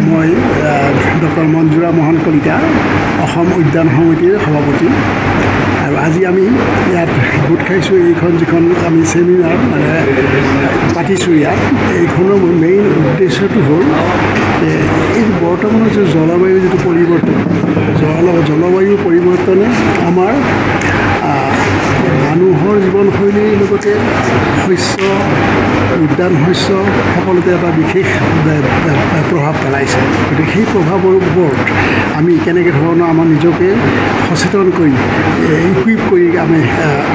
মই ডক্টৰ মঞ্জুৰা মোহন কলিতা অসম উদ্যান সমিতিৰ সভাপতি আৰু আজি আমি ইয়াত গোট খাইছোঁ এইখন যিখন আমি চেমিনাৰ মানে পাতিছোঁ ইয়াত এইখনৰ মেইন উদ্দেশ্যটো হ'ল এই বৰ্তমানৰ যে জলবায়ুৰ যিটো পৰিৱৰ্তন জলবায়ু পৰিৱৰ্তনে আমাৰ মানুহৰ জীৱনশৈলীৰ লগতে শস্য উদ্যান শস্য সকলোতে এটা বিশেষ প্ৰভাৱ পেলাইছে গতিকে সেই প্ৰভাৱৰ ওপৰত আমি কেনেকৈ ধৰণৰ আমাৰ নিজকে সচেতন কৰি ইকুইপ কৰি আমি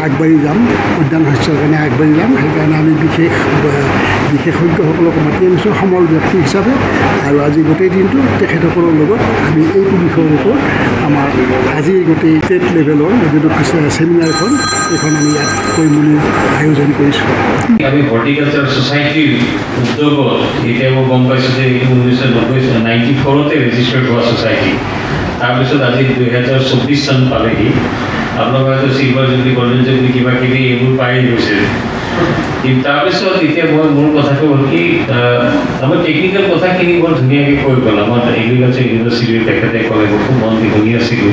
আগবাঢ়ি যাম উদ্যান শস্যৰ কাৰণে আগবাঢ়ি যাম সেইকাৰণে আমি বিশেষজ্ঞসকলক মাতি আনিছোঁ সমল ব্যক্তি হিচাপে আৰু আজি গোটেই দিনটো তেখেতসকলৰ লগত আমি এইটো বিষয়ৰ ওপৰত আমাৰ আজি গোটেই ষ্টেট লেভেলৰ যিটো চেমিনাৰখন এইখন আমি ইয়াত কৰিম বুলি আয়োজন কৰিছোঁ আমি হৰ্টিকালচাৰ ছ'চাইটিৰ উদ্যোগত এতিয়া মই গম পাইছোঁ যে 1994তে ৰেজিষ্টাৰ্ড হোৱা ছ'চাইটি তাৰপিছত আজি 2024 চন পালেহি আপোনালোকে হয়তো চিলভাৰ জুবলি গল্ডেন জুবলি কিবা কিবি এইবোৰ পাই গৈছে কিন্তু তাৰপিছত এতিয়া মই মোৰ কথাটো হ'ল কি আমাৰ টেকনিকেল কথাখিনি বৰ ধুনীয়াকৈ কৈ গ'ল আমাৰ এগ্ৰিকালচাৰ ইউনিভাৰ্চিটিৰ তেখেতে ক'লে খুব মন দি শুনি আছিলোঁ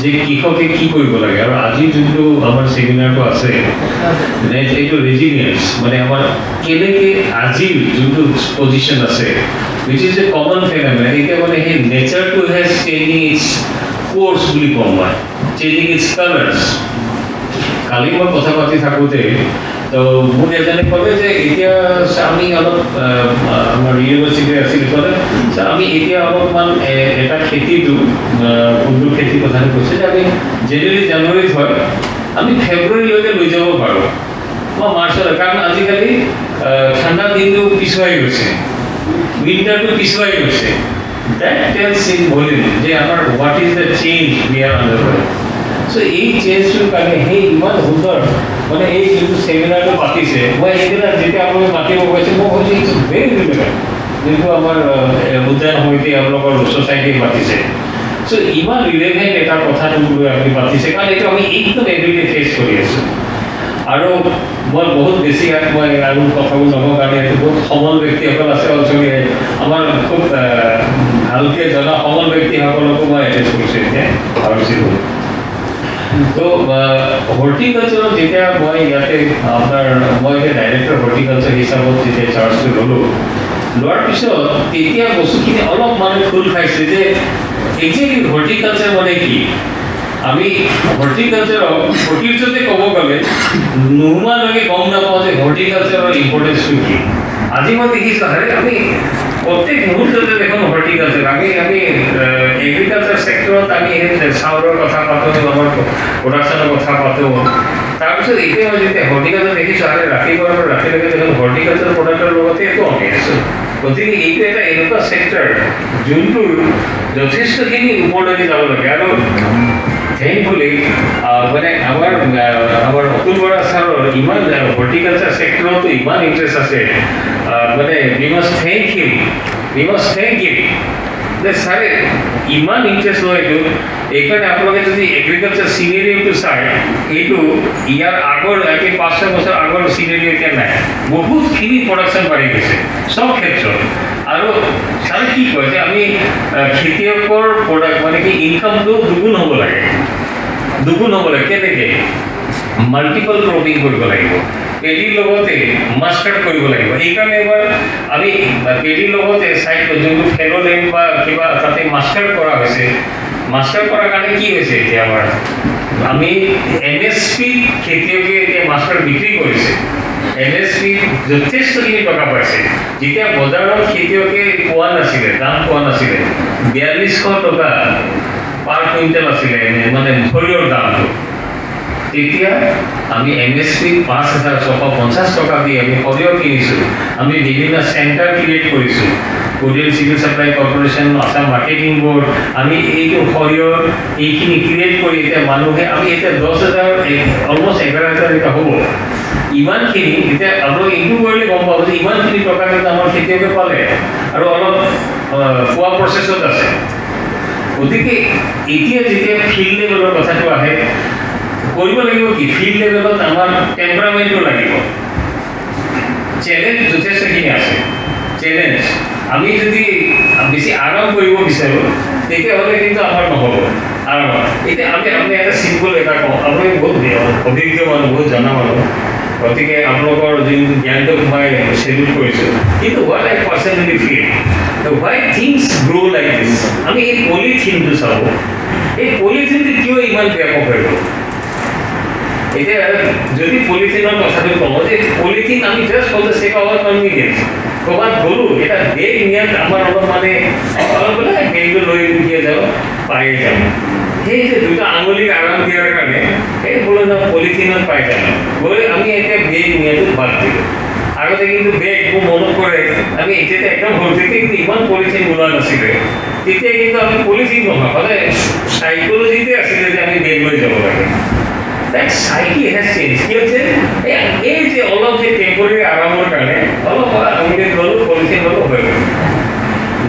যে কৃষকে কি কৰিব লাগে আৰু আজি যোনটো আমাৰ চেমিনাৰটো আছে এইটো ৰেজিলিয়েঞ্চ মানে আমাৰ কেনেকৈ আজিৰ যোনটো পজিশ্যন আছে উইচ ইজ এ কমন ফেনামেনা এতিয়া মানে সেই নেচাৰটো হেজ চেঞ্জিং ইটছ কোৰ্চ বুলি কওঁ মই চেঞ্জিং ইটছ কালাৰ্ছ কালি মই কথা পাতি থাকোঁতে তো মোক এজনে ক'লে যে এতিয়া আমি অলপ আমাৰ ইউনিভাৰ্চিটি আছিলে ক'লে আমি এতিয়া অলপমান এটা খেতিটো কোনটো খেতিৰ কথাটো কৈছে যে আমি জানুৱাৰীত হয় আমি ফেব্ৰুৱাৰীলৈকে লৈ যাব পাৰোঁ মই মাৰ্চত কাৰণ আজিকালি ঠাণ্ডা দিনটো পিছুৱাই গৈছে উইণ্টাৰটো পিছুৱাই গৈছে that tells in volume যে আমাৰ what is the change we are undergoing so এই চেঞ্জটোৰ কাৰণে সেই ইমান সুন্দৰ মানে এই যোনটো চেমিনাৰটো পাতিছে মই এইদিনা যেতিয়া আপোনালোকে মাতিব কৈছে মই কৈছোঁ ইটছ ভেৰি ৰিলেভেণ্ট যোনটো আমাৰ উদ্যান সমিতি আপোনালোকৰ ছ'চাইটিয়ে পাতিছে চ' ইমান ৰিলেভেণ্ট এটা কথাটো লৈ আপুনি পাতিছে কাৰণ এইটো আমি একদম এভৰিডে ফেচ কৰি আছোঁ আৰু মই বহুত বেছি মই আৰু কথাবোৰ নকওঁ কাৰণ এইটো বহুত সমল ব্যক্তিসকল আছে অঞ্চলতে আমাৰ খুব ভালকৈ জনা সমল ব্যক্তিসকলকো মই এটেচ কৰিছোঁ এতিয়া ভাবিছিলোঁ তো হৰ্টিকালচাৰত যেতিয়া মই ইয়াতে আপোনাৰ মই এতিয়া ডাইৰেক্টৰ হৰ্টিকালচাৰ হিচাপত যেতিয়া চাৰ্জটো ল'লোঁ লোৱাৰ পিছত তেতিয়া বস্তুখিনি অলপ মানে খোল খাইছে যে একজেক্টলি হৰ্টিকালচাৰ মানে কি আমি হৰ্টিকালচাৰক প্ৰকৃততে ক'ব গ'লে নোহোৱালৈকে গম নাপাওঁ যে হৰ্টিকালচাৰৰ ইম্পৰ্টেঞ্চটো কি আজি মই দেখিছোঁ আমি প্ৰত্যেক মুহূৰ্ততে দেখোন হৰ্টিকালচাৰ আমি এগ্ৰিকালচাৰ ছেক্টৰত আমি চাউলৰ কথা পাতোঁ আমাৰ প্ৰডাকশ্যনৰ কথা পাতোঁ তাৰপিছত এতিয়া মই যেতিয়া হৰ্টিকালচাৰ দেখিছোঁ আমি ৰাতিপুৱাৰ পৰা ৰাতিলৈকে দেখোন হৰ্টিকালচাৰ প্ৰডাক্টৰ লগতে এইটো আমি আছোঁ গতিকে এইটো এটা এনেকুৱা ছেক্টৰ যোনটোৰ যথেষ্টখিনি ওপৰলৈকে যাব লাগে আৰু থেংকফুলি মানে আমাৰ অতুল বৰা ছাৰৰ ইমান হৰ্টিকালচাৰ ছেক্টৰতো ইমান ইণ্টাৰেষ্ট আছে মানে we must thank him যে ছাৰে ইমান ইণ্টাৰেষ্ট লয় এইটো এইকাৰণে আপোনালোকে যদি এগ্ৰিকালচাৰ চিনেৰিঅ'টো চায় এইটো ইয়াৰ আগৰ 500 বছৰ আগৰ চিনেৰিঅ' এতিয়া নাই বহুতখিনি প্ৰডাকশ্যন বাঢ়ি গৈছে চব ক্ষেত্ৰত আৰু ছাৰে কি কয় যে আমি খেতিয়কৰ প্ৰডাক্ট মানে কি ইনকামটো দুগুণ হ'ব লাগে কেনেকৈ মাল্টিপল ক্ৰপিং কৰিব লাগিব পেডিৰ লগতে মাষ্টাৰ্ড কৰিব লাগিব এইকাৰণে এবাৰ আমি পেডিৰ লগতে চাইড যোনটো ফেলোলেণ্ড বা কিবা তাতে মাষ্টাৰ্ড কৰা হৈছে মাষ্টাৰ্ড কৰাৰ কাৰণে কি হৈছে এতিয়া আমাৰ আমি MSP খেতিয়কে এতিয়া মাষ্টাৰ্ড বিক্ৰী কৰিছে MSP যথেষ্টখিনি টকা পাইছে যেতিয়া বজাৰত খেতিয়কে পোৱা নাছিলে দাম পোৱা নাছিলে 4200 টকা পাৰ কুইণ্টেল আছিলে মানে সৰিয়হৰ দামটো তেতিয়া আমি MSP 5650 টকা দি আমি সৰিয়হ কিনিছোঁ আমি বিভিন্ন চেণ্টাৰ ক্ৰিয়েট কৰিছোঁ Korean civil supply corporation Assam marketing board আমি এইটো সৰিয়হ এইখিনি ক্ৰিয়েট কৰি এতিয়া মানুহে আমি এতিয়া 10,000 অলমষ্ট 11,000 এটা হ'ব ইমানখিনি এতিয়া আপোনালোকে এইটো কৰিলে গম পাব যে ইমানখিনি টকা কিন্তু আমাৰ খেতিয়কে পালে আৰু অলপ পোৱা প্ৰচেছত আছে গতিকে এতিয়া যেতিয়া ফিল্ড লেভেলৰ কথাটো আহে কৰিব লাগিব কি ফিল্ড লেভেলত আমাৰ টেম্পাৰামেণ্টটো লাগিব চ্যালেঞ্জ যথেষ্টখিনি আছে চ্যালেঞ্জ আমি যদি বেছি আৰাম কৰিব বিচাৰোঁ তেতিয়াহ'লে কিন্তু আমাৰ নহ'ব আৰাম। এতিয়া আপুনি এটা চিম্পল এটা কওঁ, আপোনালোকে বহুত অভিজ্ঞ মানুহ, বহুত জনা মানুহ, গতিকে আপোনালোকৰ যোনটো জ্ঞানটোক মই চেলিউট কৰিছোঁ। কিন্তু what I personally feel why things grow' like this. আমি এই পলিথিনটো চাব, এই পলিথিনটো কিয় ইমান ব্যাপক হৈ গ'ল? এতিয়া যদি পলিথিনৰ কথাটো কওঁ যে পলিথিন আমি just for the check of our convenience ক'ৰবাত গ'লোঁ, এটা বেগ নিয়াত আমাৰ অলপ মানে বোলে বেগটো লৈ দিয়ে যাব পাই যাম, সেই যে দুটা আঙুলিক আৰাম দিয়াৰ কাৰণে সেই বোলে পলিথিনত পাই যাম গৈ আমি এতিয়া বেগ নিয়াটো বাদ দিলোঁ। আগতে কিন্তু বেগ মোৰ মনত পৰে আমি এতিয়া একদম ভৰ্তি কিন্তু ইমান পলিথিন ওলোৱা নাছিলে, তেতিয়া কিন্তু আমি পলিথিন নহয় সদায় চাইকলজিতে আছিলে যে আমি বেগ লৈ যাব লাগে। That psyche has changed. কি হচ্ছে এই যে অলপ যে টেম্পোরারি আরামের কারণে অলপ আমাদের গলো পলিথিন গলো হয়ে গেল।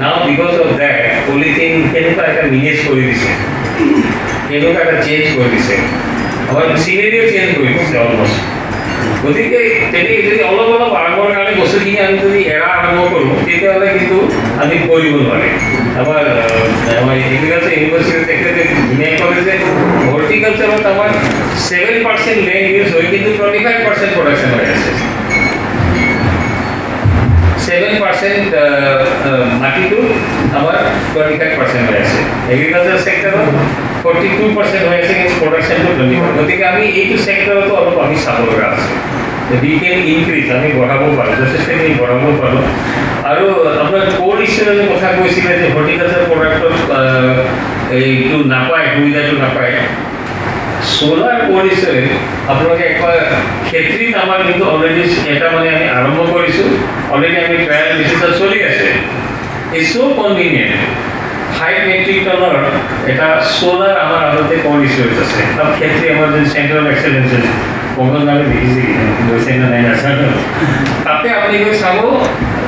Now because of that polythene কেনকা একটা মিনেজ করে দিছে, কেনকা একটা চেঞ্জ করে দিছে, আবার সিনারিও চেঞ্জ করে দিছে অলমোস্ট। গতিকে তেনেকৈ যদি অলপ অলপ আৰামৰ কাৰণে বস্তুখিনি আমি যদি এৰা আৰম্ভ কৰোঁ তেতিয়াহ'লে কিন্তু আমি কৰিব নোৱাৰিম। আমাৰ এগ্ৰিকালচাৰ ইউনিভাৰ্চিটিত তেখেতে ধুনীয়াকৈ ক'লে যে হৰ্টিকালচাৰত আমাৰ 7% লেণ্ড ইউজ হয় কিন্তু 25% প্ৰডাকশ্যন হৈ আছে। 7% মাটিটো আমাৰ 25% হৈ আছে। এগ্ৰিকালচাৰ ছেক্টৰত 42% হৈ আছে কিন্তু প্ৰডাকশ্যনটো 25%। গতিকে আমি এইটো ছেক্টৰতো অলপ আমি চাব লগা আছে। উই কেন ইনক্ৰিজ, আমি বঢ়াব পাৰোঁ, যথেষ্টখিনি বঢ়াব পাৰোঁ। আৰু আপোনাৰ ক'ল্ড ষ্টোৰেজৰ কথা কৈছিলে যে হৰ্টিকালচাৰ প্ৰডাক্টত এইটো নাপায়, সুবিধাটো নাপায়। সোলাৰ কোল্ড স্টোৰেজ আপোনালোকে একবাৰ ক্ষেত্ৰীত আমাৰ কিন্তু অলৰেডি এটা মানে আমি আৰম্ভ কৰিছোঁ, অলৰেডি আমি ট্ৰায়েল বেচিছত চলি আছে। It's so' convenient. 5 মেট্ৰিক টনৰ এটা সোলাৰ আমাৰ আগতে কোল্ড স্টোৰেজ আছে। তাত ক্ষেত্ৰী আমাৰ যোন চেণ্টাৰ অফ এক্সেলেঞ্চ বংগনালে দেখিছে গৈছে নে নাই নাজানো, তাতে আপুনি গৈ চাব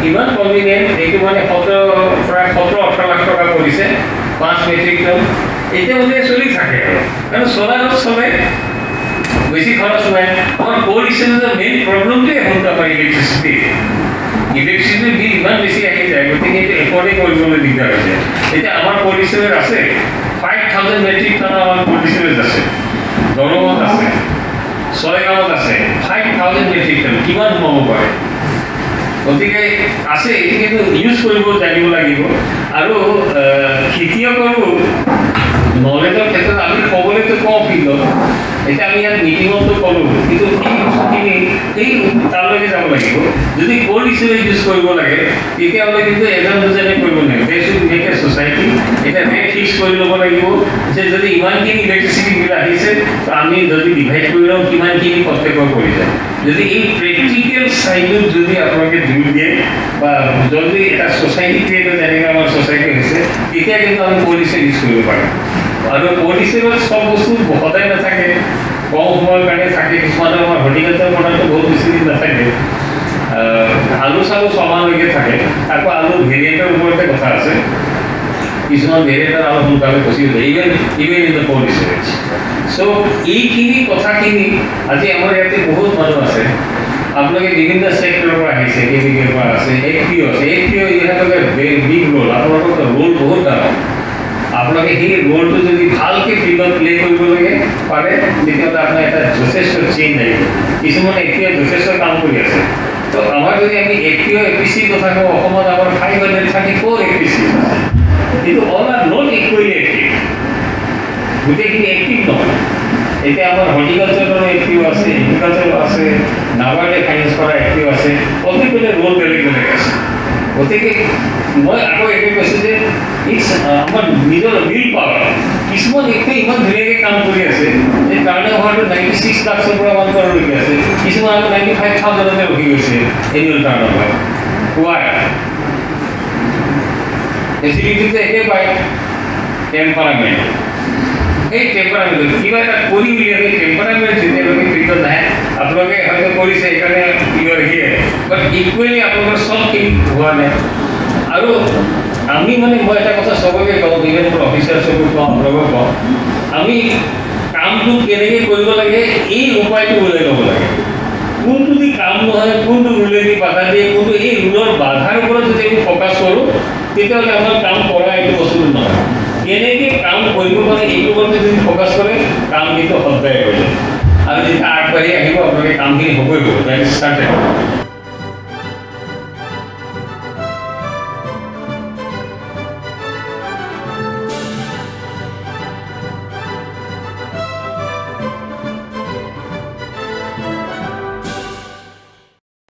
ইমান কনভিনিয়েণ্ট। এইটো মানে প্ৰায় 17-18 লাখ টকা পৰিছে 5 মেট্ৰিক টন। এতিয়া মানে চলি থাকে আৰু কাৰণ সোলাৰত চলে, বেছি খৰচ নাই। আমাৰ কোল্ড ষ্টোৰেজৰ মেইন প্ৰব্লেমটোৱে হ'ল আমাৰ ইলেক্ট্ৰিচিটি। ইলেক্ট্ৰিচিটিৰ বিল ইমান বেছি আহি যায়, গতিকে এইটো এফৰ্ডে কৰিবলৈ দিগদাৰ হৈছে। এতিয়া আমাৰ কোল্ড ষ্টোৰেজ আছে 5000 মেট্ৰিক টনৰ আমাৰ কোল্ড ষ্টোৰেজ আছে, দৰঙত আছে, ছয়গাঁৱত আছে 5000 মেট্ৰিক টন। কিমান সোমাব পাৰে? গতিকে আছে, এইটো কিন্তু ইউজ কৰিব জানিব লাগিব। আৰু খেতিয়কৰো নলেজৰ ক্ষেত্ৰত আমি ক'বলৈতো কওঁ ফিল্ডত, এতিয়া আমি ইয়াত মিটিঙতো ক'লোঁ, কিন্তু এই বস্তুখিনি এই তালৈকে যাব লাগিব। যদি কোল্ড ষ্টোৰেজ ইউজ কৰিব লাগে তেতিয়াহ'লে কিন্তু এজন দুজনে কৰিব লাগিব। They should make a society. এতিয়া ৰেট ফিক্স কৰি ল'ব লাগিব যে যদি ইমানখিনি ইলেক্ট্ৰিচিটি বিল আহিছে আমি যদি ডিভাইড কৰি লওঁ কিমানখিনি প্ৰত্যেকৰ কৰি যায়। যদি এই প্ৰেক্টিকেল চাইডত যদি আপোনালোকে জোৰ দিয়ে বা যদি এটা ছ'চাইটি ক্ৰিয়েট হয় যেনেকৈ আমাৰ ছ'চাইটি হৈছে, তেতিয়া কিন্তু আমি কোল্ড ষ্টোৰেজ ইউজ কৰিব পাৰিম। আৰু কোল্ড ষ্টোৰেজত চব বস্তু সদায় নাথাকে, কম সময়ৰ কাৰণে থাকে। কিছুমানৰ আমাৰ হৰ্টিকালচাৰ প্ৰডাক্টটো বহুত বেছি দিন নাথাকে, আলু চালু ছমাহলৈকে থাকে। আকৌ আলু ভেৰিয়েণ্টৰ ওপৰতে কথা আছে, কিছুমান ভেৰিয়েণ্টৰ আলু সোনকালে পচি যায়, even in the cold storage. So' এইখিনি কথাখিনি আজি আমাৰ ইয়াতে বহুত মানুহ আছে, আপোনালোকে বিভিন্ন ছেক্টৰৰ পৰা আহিছে, কেমিকেলৰ পৰা আছে, এফপিঅ আছে। এফপিঅ ইহঁতকে বিগ ৰোল, আপোনালোকৰ ৰোল বহুত ডাঙৰ। আপোনালোকে সেই ৰোলটো যদি ভালকৈ ফিল্ডত প্লে কৰিব লাগে পাৰে তেতিয়াহ'লে আপোনাৰ এটা যথেষ্ট চেঞ্জ আহিব। কিছুমান এফপিঅ যথেষ্ট কাম কৰি আছে। তো আমাৰ যদি আমি এফপিঅ এপিচিৰ কথা কওঁ, অসমত আমাৰ 534 এপিচি আছে, কিন্তু all are not equally active, গোটেইখিনি এক্টিভ নহয়। এতিয়া আমাৰ হৰ্টিকালচাৰৰ এফপিঅ আছে, এগ্ৰিকালচাৰ আছে, নাবাৰ্ডে ফাইনেন্স কৰা এফপিঅ আছে, প্ৰত্যেকৰে ৰোল বেলেগ বেলেগ আছে। গতিকে মই আকৌ এইটোৱে কৈছোঁ যে ইটছ আমাৰ নিজৰ উইল পাৱাৰ। কিছুমান এফপিঅ ইমান ধুনীয়াকৈ কাম কৰি আছে যে কাৰণে হয়তো 96 লাখৰ পৰা 1 কৰলৈকে আছে, কিছুমান আকৌ 95,000তে ৰখি গৈছে এনুৱেল টাৰ্ণ অভাৰ। হোৱাই ফেচিলিটিটো একে পায়, টেম্পাৰামেণ্ট। এই টেম্পাৰামেণ্ট কিবা এটা কৰি উলিয়ালে টেম্পাৰামেণ্ট যেতিয়ালৈকে ফিল্ডত নাহে, আপোনালোকে হয়তো কৰিছে সেইকাৰণে ইউআৰ হিয়াৰ, বাট ইকুৱেলি আপোনালোকৰ চবখিনি হোৱা নাই। আৰু আমি মানে মই এটা কথা চবকে কওঁ, ইভেন মোৰ অফিচাৰছকো কওঁ, আপোনালোকক কওঁ, আমি কামটো কেনেকৈ কৰিব লাগে এই উপায়টো ওলাই ল'ব লাগে। কোনটো দি কাম নহয় কোনটো ৰুলেদি বাধা দিয়ে কোনটো এই ৰুলৰ বাধাৰ ওপৰত যদি আমি ফ'কাছ কৰোঁ তেতিয়াহ'লে আমাৰ কাম কৰা এইটো বস্তুটো নহয় কেনেকৈ কাম কৰিব পাৰে এইটোৰ ওপৰত যদি ফ'কাছ কৰে কাম কিন্তু সদায় হৈ যায় আৰু যেতিয়া আগবাঢ়ি আহিব আপোনালোকে কামখিনি হ'বই হ'ব